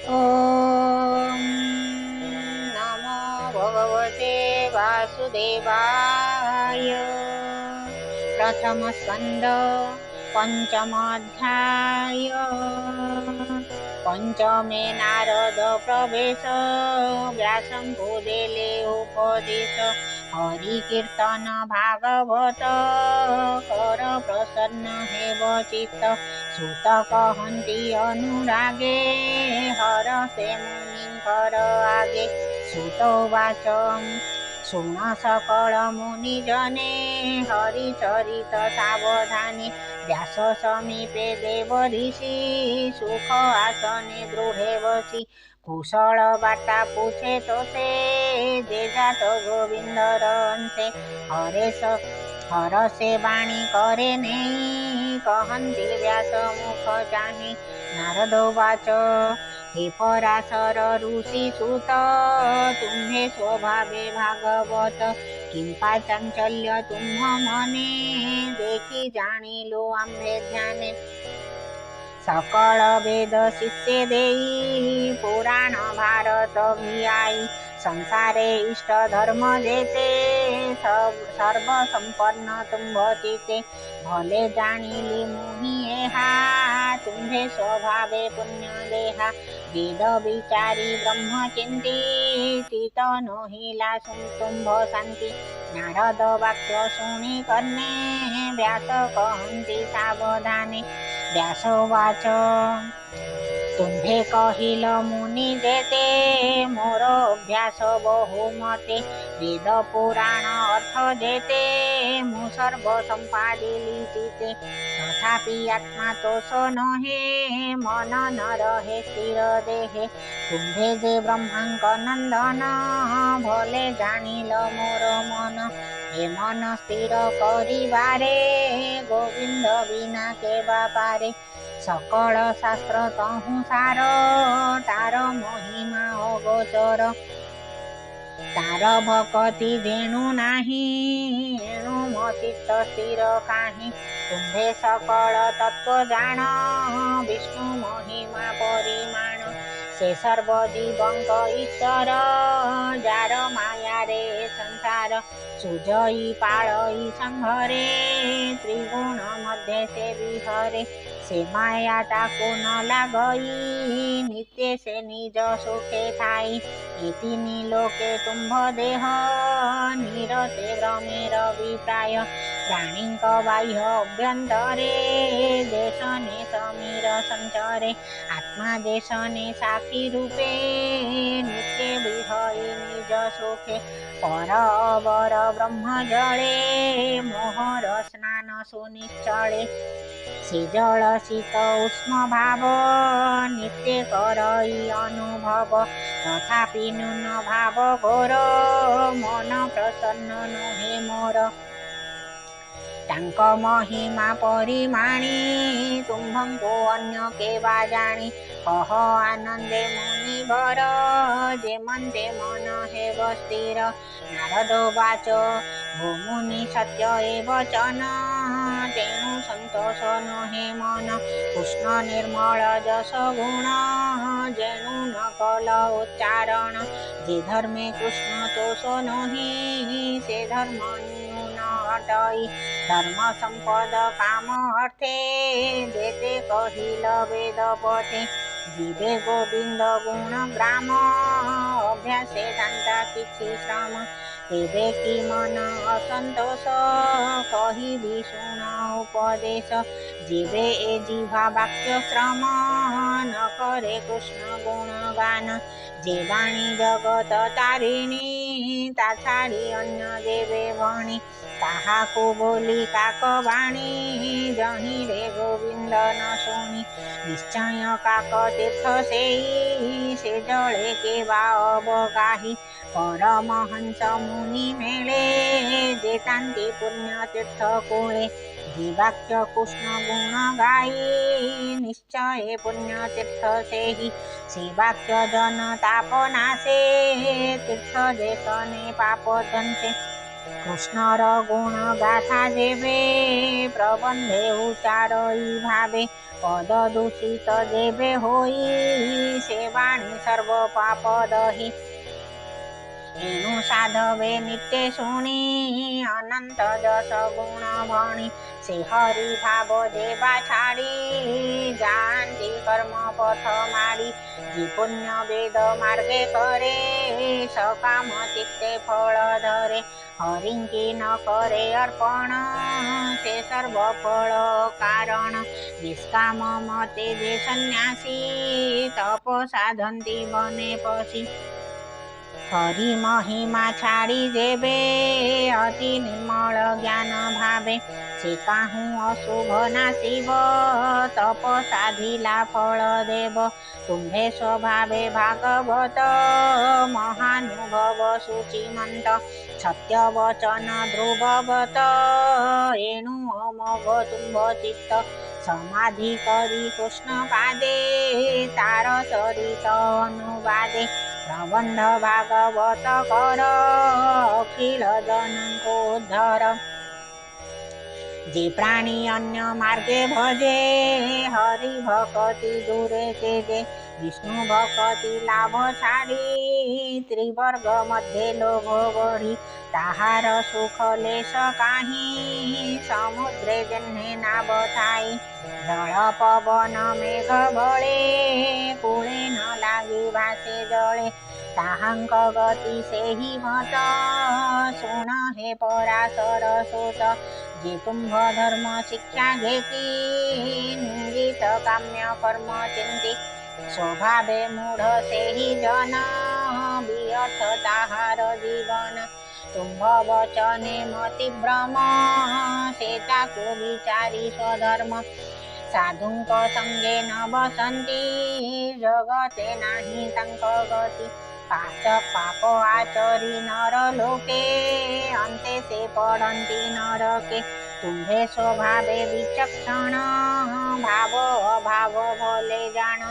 ॐ नमो भगवते वासुदेवाय। प्रथमस्कन्द पञ्चमोऽध्याय। पञ्चमे नारद प्रवेश व्यासं भूदेले उपदेश। हरिकीर्तन भागवत कर प्रसन्न हेव चित्त। सुत कहन्ति अनुरागे हरसे मुनिकर आगे। सुतोवाच शृण सकल मुनिजने हरिचरित सावधाने। व्यास समीपे देव ऋषि सुख आसने दृढे बसी। कुशल बार्ता पूछे तो से जे जात गोविंदर अंशे। हरसे वाणी करे नहीं कहन्ति व्यास मुख चाहि। नारदोवाच हे पराशर ऋषि सुत तुम्हे स्वभावे भागवत। किंपा चांचल्य तुम्ह मने देखी जाणिलो आम्भे ध्याने। सकल वेद शिष्य देई पुराण भारत भियाई। संसारे इष्ट धर्म जेते सर्व संपन्न तुम्भ चिते। भले जाणिली मुनि एहा तुम्भे स्वभावे पुण्य देहा। वेद विचारी ब्रह्मचिंती चित नहिला तुम्भ शांति। नारद वाक्य शुणी कर्णे व्यास कहन्ति सावधाने। व्यासोवाच तुम्भे कहिल मुनि जेते मोर अभ्यास बहुमते। वेद पुराण अर्थ जेते मु सर्व संपादिली चिते। तथापि आत्मा तोष नहे मन न रहे स्थिर देहे। तुम्भे जे ब्रह्मांक नंदन भले जानिल मोर मन। हे मन स्थिर करिबारे गोविंद बिना केबा पारे। सकल शास्त्र तहु सार तार महिमा अगोचर। तार भक्ति जेणु नाही एणु मो चित्त स्थिर काहि। तुम्भे सकल तत्व जाण विष्णु महिमा परिमाण। से सर्व जीवंक ईश्वर जार माया रे संसार। सुजई पाळई संघरे त्रिगुण मध्य से विहरे। से माया ताकु न लागई नित्य से निज सुखे थाई। इति लोके तुम्भ देह निरते भ्रमेर विप्राय। प्राणीक बाह्य अभ्यंतरे देशने समीर संचरे। आत्मा देशने साक्षी रूपे नित्य विहये निज सुखे। पर अवर ब्रह्म जले मोहर स्नान सुनिश्चले। से जल शीत उष्ण भाव नित्य करई अनुभव। तथापि न्यून भाव घोर मन प्रसन्न नहे मोर। तांक महिमा परिमाणी तुम्भंको अन्य केवा जाणी। कह आनंदे मुनिवर जेमंते मन हेव स्थिर। नारदोवाच भूमुनि सत्य एव वचन तेणु संतोष नहे मन। कृष्ण निर्मल जस गुण जेणु न कल उच्चारण। जे धर्मे कृष्ण तोष नहि से धर्म न्यून हटई। धर्म संपद काम अर्थे जेते कहिल वेद पथे। जीवे गोविंद गुण ग्राम अभ्यासे दांता किछि श्रम। तेबे कि मन असंतोष कहिबि शुण उपदेश। जीवे ए जिह्वा वाक्य श्रम न करे कृष्ण गुण गान। जे वाणी जगत तारिणी ता छाड़ी अन्य देवे भणी। ताहाकु बोली काक वाणी जहि रे गोविंद न शुणी। निश्चय काक तीर्थ सेई से जले केवा अवगाही। परमहंस मुनि मेले जेतांती पुण्य तीर्थ कूले। जीवाक्य कृष्ण गुण गाई निश्चय पुण्य तीर्थ सेहि। शिवाक्य जन ताप नाशे तीर्थ जेतने पाप ध्वंसे। कृष्णर गुण गाथा जेबे प्रबंधे उच्चारई भावे। પદ દૂષિત જેબે હોઈ સે વાણી સર્વ પાપ દહી એનું સાધવે નિત્ય સુણી અનંત દસ ગુણ ભણી સે હરિ ભાવો જેવા છાડી જાનતી કર્મ પથ માડી જે પુણ્ય વેદ માર્ગે કરે સકામ ચિત્તે ફળ ધરે હરિંકી ન કરે અર્પણ તે સર્વ ફળ કારણ નિષ્કામ મતે જે સંન્યાસી તપ સાધંતી બને પછી હરિ મહિમા છાડી જેબે અતિ નિર્મળ જ્ઞાન ભાવે છે કાહું અશુભ ના શિવ તપ સાધિલા ફળ દેવ તુંભે સ્વભાવે ભાગવત મહાનુભવ શુચિમંત સત્ય વચન ધ્રુવગત એનું અમોઘ તુંભ ચિત્ત સમાધિ કરી કૃષ્ણ પાદે તાર ચરિત અનુવાદે પ્રબંધ ભાગવત કર અખિલ જનકોદ્ધર જે પ્રાણી અન્ય માર્ગે ભજે હરિ ભક્તિ દૂરે તેજે વિષ્ણુ ભક્તિ લાભ છાડી ત્રિવર્ગ મધ્ય લોભ વળી તાહાર સુખ લેશ કાહી સમુદ્રે જન્ને નાબ થાય જળ પવન મેઘ બળે કુળે ન લાગી વાસે જળે તાહંક ગતિ સેહી મત સુણ હે પરાશર સુત જે તુંભ ધર્મ શિક્ષા ઘેતી નિંદિત કામ્ય કર્મ ચિંતી સ્વભાવે મૂઢ સેહી જન વ્યર્થ તાહાર જીવન તુંભ વચને મતિ ભ્રમ સે ચાકુ વિચારી સ્વધર્મ સાધુંક સંગે ન બસંતી જગતે નાહી તંક ગતિ પાપ આચરી નર લોકે અંતે સે પડંતી નરકે તુંભે સ્વભાવે વિચક્ષણ ભાવ અભાવ ભલે જાણ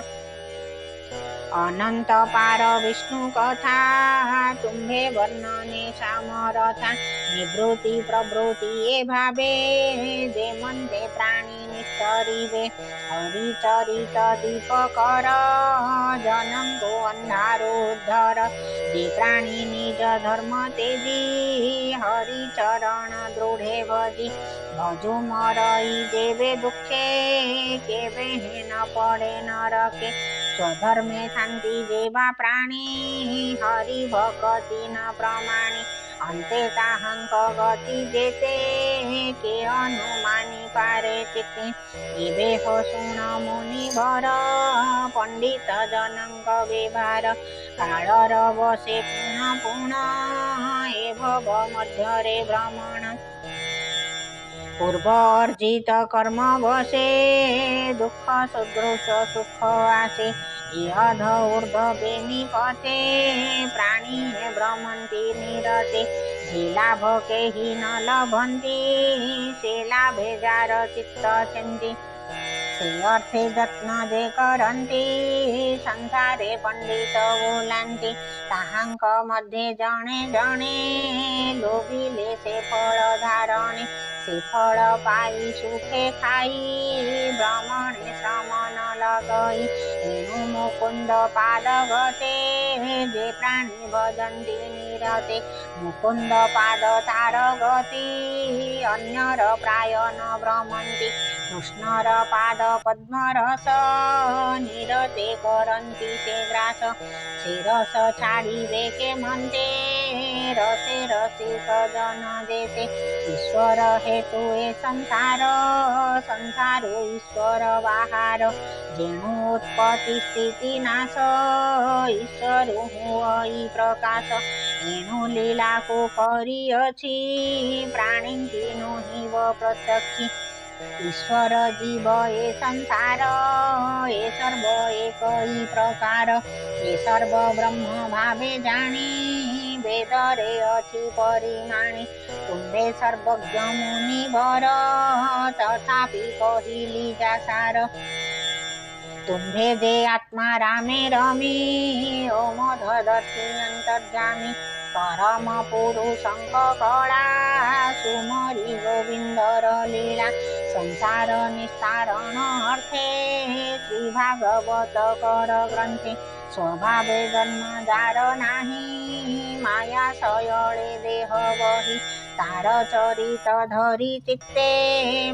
અનંત પાર વિષ્ણુ કથા તુંભે વર્ણને સામરથા નિવૃત્તિ પ્રવૃત્તિ એ ભાવે જે મન તે પ્રાણી નિસ્તરીવે હરિચરિત દીપ કર જનમ તો અંધારો ઉદ્ધર જે પ્રાણી નિજ ધર્મ તેજી હરિચરણ દૃઢે ભજી ભજુ મરઈ જેવે દુઃખે કેવે ન પડે નરકે સ્વધર્મે શાંતિ જેવા પ્રાણી હરિ ભક્તિ ન પ્રમાણી અંતે તાહંક ગતિ જેતે કે અનુમાની પારે ચિત્તે એવે હો સુણ મુનિ ભર પંડિત જનંક વ્યવહાર કાળ રવસે પૂર્ણ પૂર્ણ એ ભવ મધ્ય રે ભ્રમણ પૂર્વ અર્જિત કર્મ વશે દુઃખ સદૃશ સુખ આશે અધ ઉર્ધ બેની પથે પ્રાણી હે ભ્રમંતી નિરતે જે લાભ કેહી ન લભંતી સે લાભે જાર ચિત્ત ચંતી સે અર્થે જત્ન જે કરંતી સંસારે પંડિત બોલાંતી તાહાંક મધ્યે જણે જણે લોભી લેશે ફળ ધારણે સે ફળ પાઈ સુખે ખાઈ બ્રાહ્મણે શ્રમ ન લગઈ એનું મુકુંદ પાદ ગતે જે પ્રાણી ભજંતી નિરતે મુકુંદ પાદ તાર ગતિ અન્યર પ્રાય ન ભ્રમંતી કૃષ્ણર પાદ પદ્મ રસ નિરતે કરંતી તે ગ્રાસ સે રસ છાડી વે કે મંતે રસે રસિક જન દેતે ઈશ્વર હેતુ એ સંસાર સંસારો ઈશ્વર બહાર જેનું ઉત્પત્તિ સ્થિતિ નાશ ઈશ્વર હું ઈ પ્રકાશ એનું લીલા કો કરી અછી પ્રાણી નો હિવ પ્રત્યક્ષી ઈશ્વર જીવ એ સંસાર એ સર્વ એક ઈ પ્રકાર એ સર્વ બ્રહ્મ ભાવે જાણી વેદ રે અછી પરિમાણી તુંબે સર્વજ્ઞ મુનિ વર તથાપિ કહી લીજા સાર તુંભે જે આત્મા રામે રમી ઓમ ધરતી અંતર્જામી परम पुरुषଙ୍କ कळा सुमरी गोविंदर लीला संसार निस्तारण अर्थे श्री भागवत कर ग्रंथे स्वभावे जन्म जार नाही माया सयळे देह बही तार चरित धरी चित्ते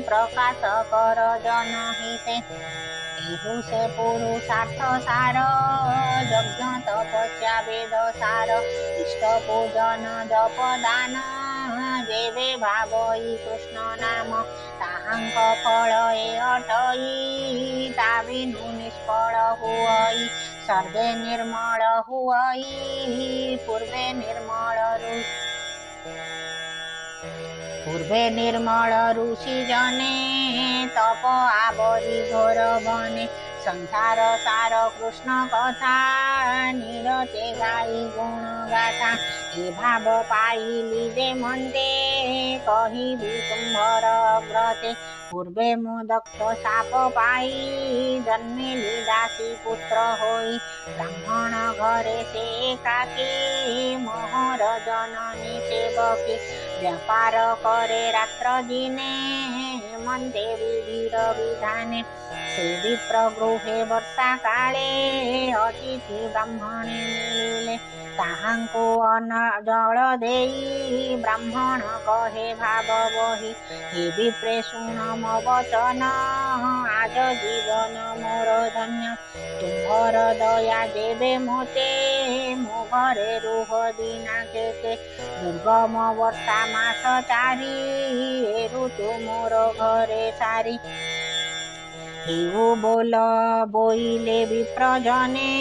प्रकाश कर जनहिते एहु से पुरुषार्थ सार यज्ञ तपस्या वेद सार इष्ट पूजन जप दान जेवे भावई कृष्ण नाम ताहांक फल ए अटई ता बिनु निष्फल हुई सर्वे निर्मल हुई पूर्वे निर्मल ऋषि जने तप आवरी घोर बने संसार सार कृष्ण कथा निरते गाई गुण गाथा ए भाव पाइली जे मन्ते कहिबी तुम्भर अग्रते पूर्वे मु दक्ष साप पाई जन्मिली दासी पुत्र होई ब्राह्मण घरे से एकाकी मोहर जननी सेवकी व्यापार करे रात्र दिने मन्ते विधिर विधाने से विप्र गृहे वर्षा काले अतिथि ब्राह्मणे मिलिले ताहांको अन्न जल देई ब्राह्मण कहे भाव बही हे विप्रे शुण मो वचन आज जीवन मोर धन्य तुम्भर दया देवे मोते मो घरे रुह दिना केते दुर्गम वर्षा मास चारी ऋतु मोर घरे सारी हेउ बोल बोइले विप्रजने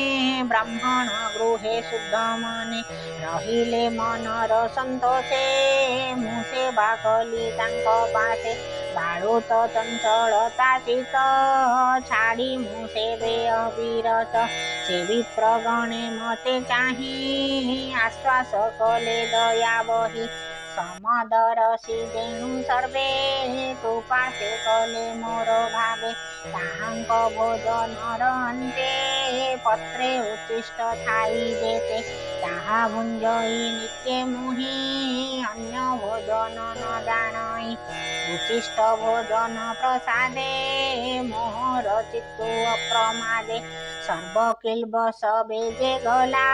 ब्राह्मण गृहे शुद्ध मने रहिले मनर संतोषे मु सेवा कली तांक पासे बाळुत चंचलता चित छाड़ी मु सेवे अविरत से विप्रगणे मते चाही आश्वास कले दया बही समदरसी जेणु सर्वे कृपा से कले मोर भावे ताहांक भोजनर अन्ते पत्रे उच्छिष्ट थाई देते ताहा भुंजई नित्ये मुहि अन्य भोजन न जाणई उच्छिष्ट भोजन प्रसादे मोहर चित्तु अप्रमादे सर्व किल्बस बेजे गला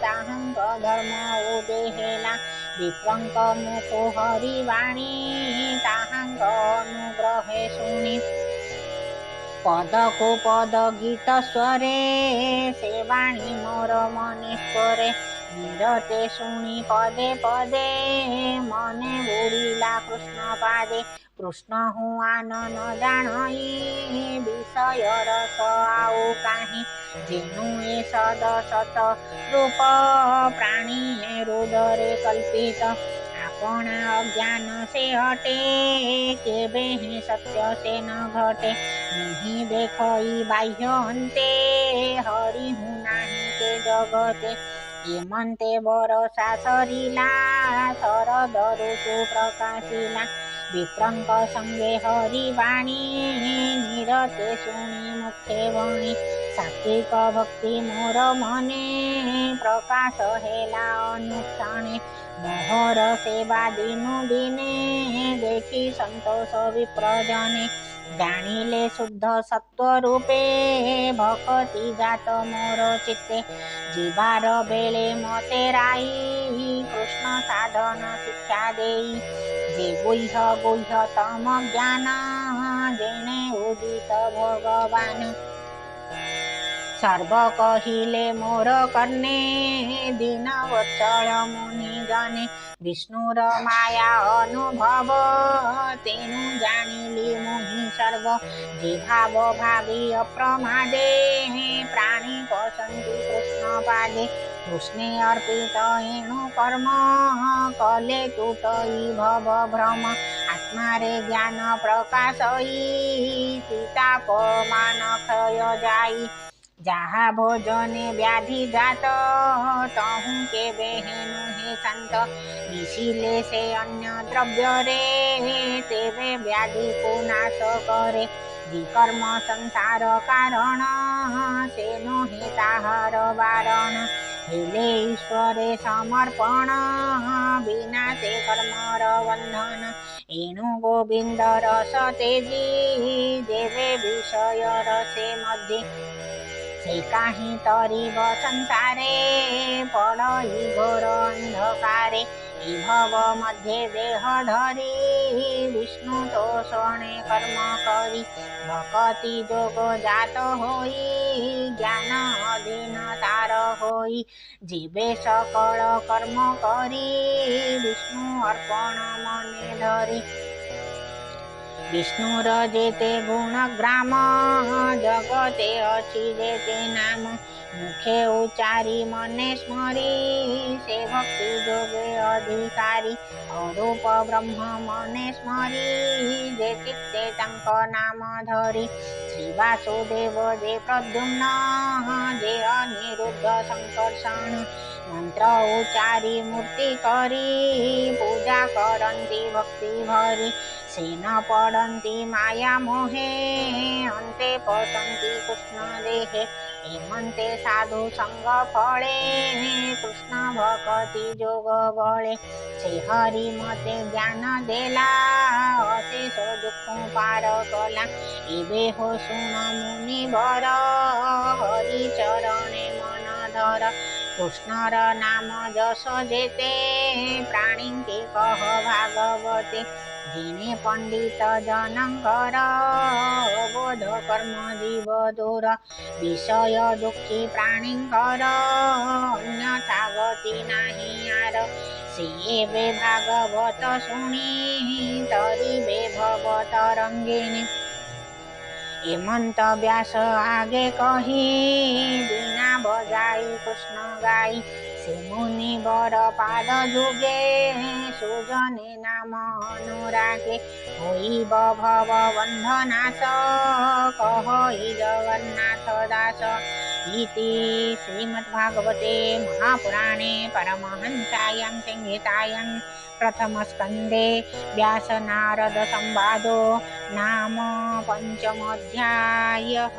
ताहांक धर्म उदेहेला विप्रंक मुखो हरिवाणी ताहांक अनुग्रहे शुणी पद को पद गीत स्वरे से वाणी मोर मनेश्वरे निरते शुणी पदे पदे मने बुड़िला कृष्ण पादे कृष्ण हुआ न जाणई विषय रस आउ काहि जेनु ए सद सत रूप प्राणी रुदरे कल्पित आपण अज्ञान से हटे केबे ही सत्य से न घटे नहीं देखई बाह्य अंते हरि हूँ नाही के जगते एमंते बरसा सरिला शरद ऋतु प्रकाशिला विप्रंक संगे हरिवाणी निरते शुणी मुखे वणी सात्विक भक्ति मोर मने प्रकाश हेला अनुक्षणे मोहर सेवा दिनु दिने देखी संतोष विप्रजने जानिले शुद्ध सत्व रूपे भक्ति जात मोर चित्ते जीवार बेले मते राई कृष्ण साधन शिक्षा देई जे गुह्य तम ज्ञान जेने उदित भगवान सर्व कहिले मोर कर्णे दीन वत्सल मुनि जने विष्णुर माया अनुभव तेनु जानिली मुहि सर्व जे भाव भावी अप्रमादे प्राणी पसंती कृष्ण पादे कृष्णे अर्पित एणु कर्म कले तुटई भव भ्रम आत्मा रे ज्ञान प्रकाशई सीतापमान क्षय जाई जहा भोजने व्याधि जात तहु के बेहेनु हे शांत मिशिले से अन्य द्रव्य रे तेवे व्याधि को नाश करे विकर्म संसार कारण से नो हे ताहार वारण हेले ईश्वरे समर्पण विनाशे कर्मर बंधन एणु गोविंद रस तेजी देवे विषय रसे मध्ये से काही तरिब संसारे पड़ई घोर अंधकारे भव मध्ये देह धरी विष्णु तोषणे कर्म करी भक्ति जोग जात होई ज्ञान अधीन तार होई जीवे सकल कर्म करी विष्णु अर्पण मने धरी विष्णुर जेते गुणग्राम जगते अछि जेते नाम मुखे उच्चारी मने स्मरी से भक्ति जोगे अधिकारी अरूप ब्रह्म मने स्मरी जे चित्ते तंक नाम धरी श्री वासुदेव जे प्रद्युम्न जे अनिरुद्ध संकर्षण मंत्र उच्चारी मूर्ति करी पूजा करन्ति भक्ति भरी सेन पड़न्ति माया मोहे अन्ते पतन्ति कृष्ण देहे हेमन्ते साधु संग फले कृष्ण भक्ति जोग बले से हरि मते ज्ञान देला अशेष दुख पार कला एबे हो सुन मुनि वर हरि चरणे मन धर कृष्णर नाम जस जेते प्राणी के कह भागवते जिने पंडित जनकर बोध कर्म जीव दूर विषय दुखी प्राणीकर अन्यथा गति नाही यार से भागवत शुणी तरिबे भव तरंगिणी हेमंत व्यास आगे कही बीना बजाई कृष्ण गाई से मुनि बर पाद जुगे सुजने नाम अनुरागे होई भव बंधनाश कहि जगन्नाथ दास इति श्रीमद्भागवते महापुराणे परमहंसायां संहितायां प्रथमस्कन्धे व्यास नारद संवादो नाम पंचमोऽध्यायः।